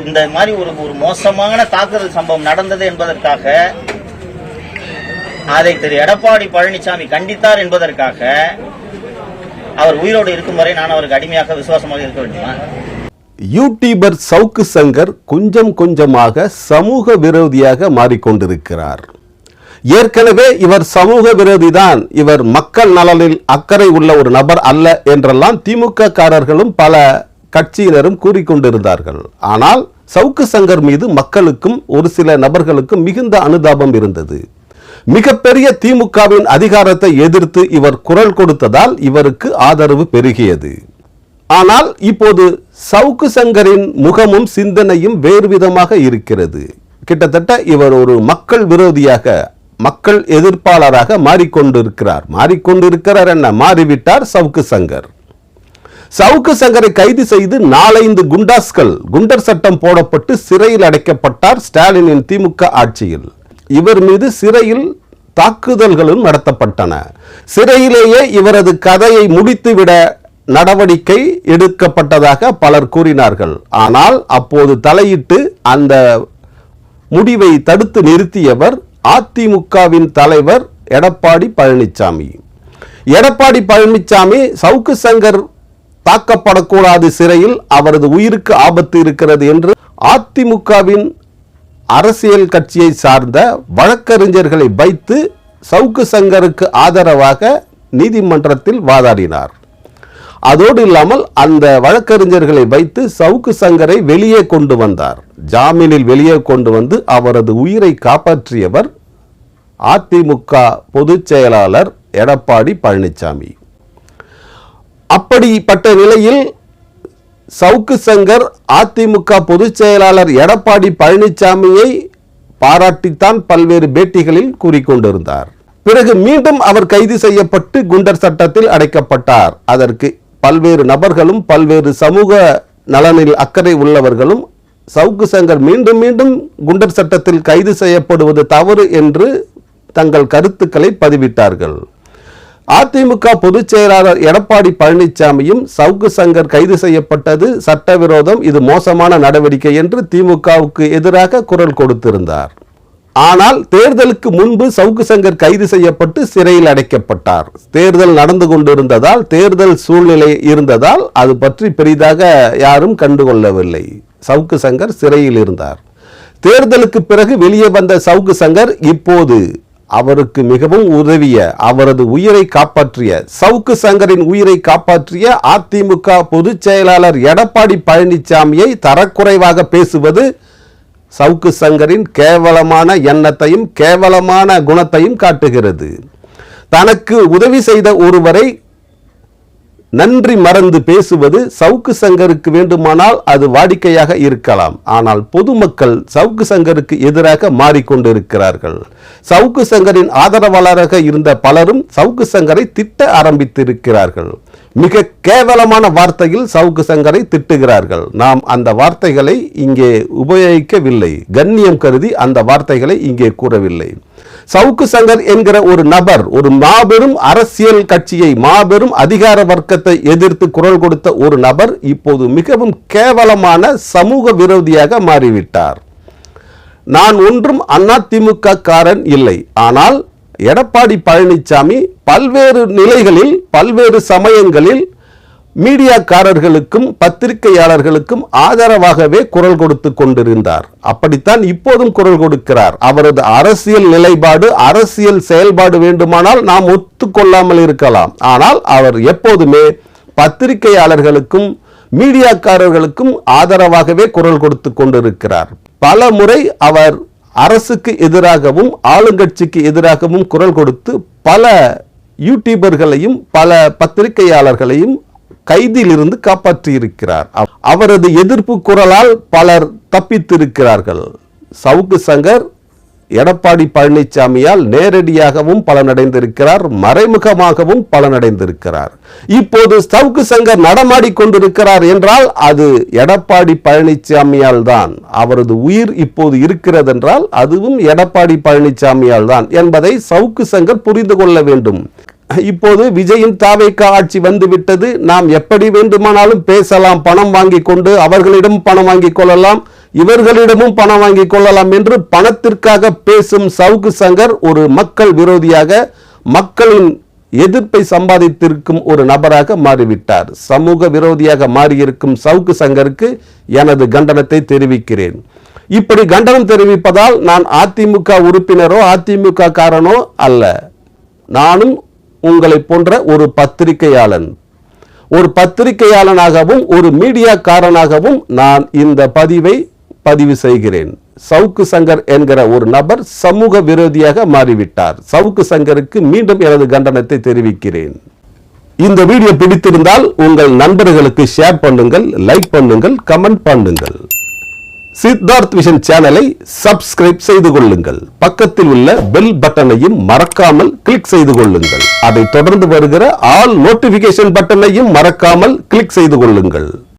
இந்த மாதிரி ஒரு மோசமான தாக்குதல் சம்பவம் நடந்தது என்பதற்காக அதை திரு எடப்பாடி பழனிசாமி கண்டித்தார் என்பதற்காக அவர் உயிரோடு இருக்கும் வரை நான் அவருக்கு அடிமையாக விசுவாசமாக இருக்க வேண்டுமா? யூடியூபர் சவுக்கு சங்கர் கொஞ்சம் கொஞ்சமாக சமூக விரோதியாக மாறிக்கொண்டிருக்கிறார். ஏற்கனவே இவர் சமூக விரோதிதான், இவர் மக்கள் நலனில் அக்கறை உள்ள ஒரு நபர் அல்ல என்றெல்லாம் திமுக காரர்களும் பல கட்சியினரும் கூறிக்கொண்டிருந்தார்கள். ஆனால் சவுக்கு சங்கர் மீது மக்களுக்கும் ஒரு சில நபர்களுக்கும் மிகுந்த அனுதாபம் இருந்தது. மிகப்பெரிய திமுகவின் அதிகாரத்தை எதிர்த்து இவர் குரல் கொடுத்ததால் இவருக்கு ஆதரவு பெருகியது. ஆனால் இப்போது சவுக்கு சங்கரின் முகமும் சிந்தனையும் வேறு விதமாக இருக்கிறது. கிட்டத்தட்ட இவர் ஒரு மக்கள் விரோதியாக, மக்கள் எதிர்ப்பாளராக மாறிக்கொண்டிருக்கிறார் என்ன, மாறிவிட்டார் சவுக்கு சங்கர். சவுக்கு சங்கரை கைது செய்து 4-5 குண்டர் சட்டம் போடப்பட்டு சிறையில் அடைக்கப்பட்டார் ஸ்டாலினின் திமுக ஆட்சியில். இவர் மீது சிறையில் தாக்குதல்களும் நடத்தப்பட்டன. சிறையிலேயே இவரது கதையை முடித்துவிட நடவடிக்கை எடுக்கப்பட்டதாக பலர் கூறினார்கள். ஆனால் அப்போது தலையிட்டு அந்த முடிவை தடுத்து நிறுத்தியவர் அதிமுகவின் தலைவர் எடப்பாடி பழனிசாமி. எடப்பாடி பழனிசாமி சவுக்கு சங்கர் தாக்கப்படக்கூடாது, சிறையில் அவரது உயிருக்கு ஆபத்து இருக்கிறது என்று அதிமுகவின் அரசியல் கட்சியை சார்ந்த வழக்கறிஞர்களை வைத்து சவுக்கு சங்கருக்கு ஆதரவாக நீதிமன்றத்தில் வாதாடினார். அதோடு இல்லாமல் அந்த வழக்கறிஞர்களை வைத்து சவுக்கு சங்கரை வெளியே கொண்டு வந்தார். ஜாமீனில் வெளியே கொண்டு வந்து அவரது உயிரை காப்பாற்றியவர் அதிமுக பொதுச் செயலாளர் எடப்பாடி பழனிசாமி. அப்படிப்பட்ட நிலையில் சவுக்கு சங்கர் அதிமுக பொதுச் செயலாளர் எடப்பாடி பழனிசாமியை பாராட்டித்தான் பல்வேறு பேட்டிகளில் கூறிக்கொண்டிருந்தார். பிறகு மீண்டும் அவர் கைது செய்யப்பட்டு குண்டர் சட்டத்தில் அடைக்கப்பட்டார். அதற்கு பல்வேறு நபர்களும் பல்வேறு சமூக நலனில் அக்கறை உள்ளவர்களும் சவுக்கு சங்கர் மீண்டும் மீண்டும் குண்டர் சட்டத்தில் கைது செய்யப்படுவது தவறு என்று தங்கள் கருத்துக்களை பதிவிட்டார்கள். அதிமுக பொதுச் செயலாளர் எடப்பாடி பழனிசாமியும் சவுக்கு சங்கர் கைது செய்யப்பட்டது சட்டவிரோதம், இது மோசமான நடவடிக்கை என்று திமுகவுக்கு எதிராக குரல் கொடுத்திருந்தார். ஆனால் தேர்தலுக்கு முன்பு சவுக்கு சங்கர் கைது செய்யப்பட்டு சிறையில் அடைக்கப்பட்டார். தேர்தல் நடந்து கொண்டிருந்ததால், தேர்தல் சூழ்நிலை இருந்ததால் அது பற்றி பெரிதாக யாரும் கண்டுகொள்ளவில்லை. சவுக்கு சங்கர் சிறையில் இருந்தார். தேர்தலுக்கு பிறகு வெளியே வந்த சவுக்கு சங்கர் இப்போது அவருக்கு மிகவும் உதவிய, அவரது உயிரை காப்பாற்றிய, சவுக்கு சங்கரின் உயிரை காப்பாற்றிய அதிமுக பொதுச் செயலாளர் எடப்பாடி பழனிசாமியை தரக்குறைவாக பேசுவது சவுக்கு சங்கரின் கேவலமான எண்ணத்தையும் கேவலமான குணத்தையும் காட்டுகிறது. தனக்கு உதவி செய்த ஒருவரை நன்றி மறந்து பேசுவது சவுக்கு சங்கருக்கு வேண்டுமானால் அது வாடிக்கையாக இருக்கலாம். ஆனால் பொதுமக்கள் சவுக்கு சங்கருக்கு எதிராக மாறிக்கொண்டிருக்கிறார்கள். சவுக்கு சங்கரின் ஆதரவாளராக இருந்த பலரும் சவுக்கு சங்கரை திட்ட ஆரம்பித்திருக்கிறார்கள். மிக கேவலமான வார்த்தையில் சவுக்கு சங்கரை திட்டுகிறார்கள். நாம் அந்த வார்த்தைகளை இங்கே உபயோகிக்கவில்லை, கண்ணியம் கருதி அந்த வார்த்தைகளை இங்கே கூறவில்லை. சவுக்கு சங்கர் என்கிற ஒரு நபர் ஒரு மாபெரும் அரசியல் கட்சியை, மாபெரும் அதிகார வர்க்கத்தை எதிர்த்து குரல் கொடுத்த ஒரு நபர் இப்போது மிகவும் கேவலமான சமூக விரோதியாக மாறிவிட்டார். நான் ஒன்றும் அதிமுக காரன் இல்லை. ஆனால் எடப்பாடி பழனிசாமி பல்வேறு நிலைகளில் பல்வேறு சமயங்களில் மீடியாக்காரர்களுக்கும் பத்திரிகையாளர்களுக்கும் ஆதரவாகவே குரல் கொடுத்து கொண்டிருந்தார். அப்படித்தான் இப்போதும் குரல் கொடுக்கிறார். அவரது அரசியல் நிலைப்பாடு, அரசியல் செயல்பாடு வேண்டுமானால் நாம் ஒத்துக்கொள்ளாமல் இருக்கலாம். ஆனால் அவர் எப்போதுமே பத்திரிகையாளர்களுக்கும் மீடியாக்காரர்களுக்கும் ஆதரவாகவே குரல் கொடுத்து கொண்டிருக்கிறார். பல முறை அவர் அரசுக்கு எதிராகவும் ஆளுங்கட்சிக்கு எதிராகவும் குரல் கொடுத்து பல யூடியூபர்களையும் பல பத்திரிகையாளர்களையும் கைதிலிருந்து காப்பாற்றியிருக்கிறார். அவரது எதிர்ப்பு குரலால் பலர் தப்பித்திருக்கிறார்கள். சவுக்கு சங்கர் எடப்பாடி பழனிசாமியால் நேரடியாகவும் பலனடைந்திருக்கிறார், மறைமுகமாகவும் பலனடைந்திருக்கிறார். இப்போது சவுக்கு சங்கர் நடமாடி கொண்டிருக்கிறார் என்றால் அது எடப்பாடி பழனிசாமியால் தான். அவரது உயிர் இப்போது இருக்கிறது என்றால் அதுவும் எடப்பாடி பழனிசாமியால் தான் என்பதை சவுக்கு சங்கர் புரிந்து கொள்ள வேண்டும். இப்போது விஜயின் தாவேகா ஆட்சி வந்துவிட்டது. நாம் எப்படி வேண்டுமானாலும் பேசலாம், பணம் வாங்கி கொண்டு அவர்களிடம் பணம் வாங்கிக் கொள்ளலாம், இவர்களிடமும் பணம் வாங்கிக் கொள்ளலாம் என்று பணத்திற்காக பேசும் சவுக்கு சங்கர் ஒரு மக்கள் விரோதியாக, மக்களின் எதிர்ப்பை சம்பாதித்திருக்கும் ஒரு நபராக மாறிவிட்டார். சமூக விரோதியாக மாறியிருக்கும் சவுக்கு சங்கருக்கு எனது கண்டனத்தை தெரிவிக்கிறேன். இப்படி கண்டனம் தெரிவிப்பதால் நான் அதிமுக உறுப்பினரோ அதிமுக காரனோ அல்ல. நானும் உங்களை போன்ற ஒரு பத்திரிகையாளன். ஒரு பத்திரிகையாளனாகவும் ஒரு மீடியாக்காரனாகவும் நான் இந்த பதிவை பதிவு செய்கிறேன். சவுக்கு சங்கர் என்கிற ஒரு நபர் சமூக விரோதியாக மாறிவிட்டார். சவுக்கு சங்கருக்கு மீண்டும் எனது கண்டனத்தை தெரிவிக்கிறேன். இந்த வீடியோ பிடித்திருந்தால் உங்கள் நண்பர்களுக்கு ஷேர் பண்ணுங்கள், லைக் பண்ணுங்கள், கமெண்ட் பண்ணுங்கள். சித்தார்த் விஷன் சேனலை சப்ஸ்கிரைப் செய்து கொள்ளுங்கள். பக்கத்தில் உள்ள பெல் பட்டனையும் மறக்காமல் கிளிக் செய்து கொள்ளுங்கள். அதை தொடர்ந்து வருகிற ஆல் நோட்டிபிகேஷன் பட்டனையும் மறக்காமல் கிளிக் செய்து கொள்ளுங்கள்.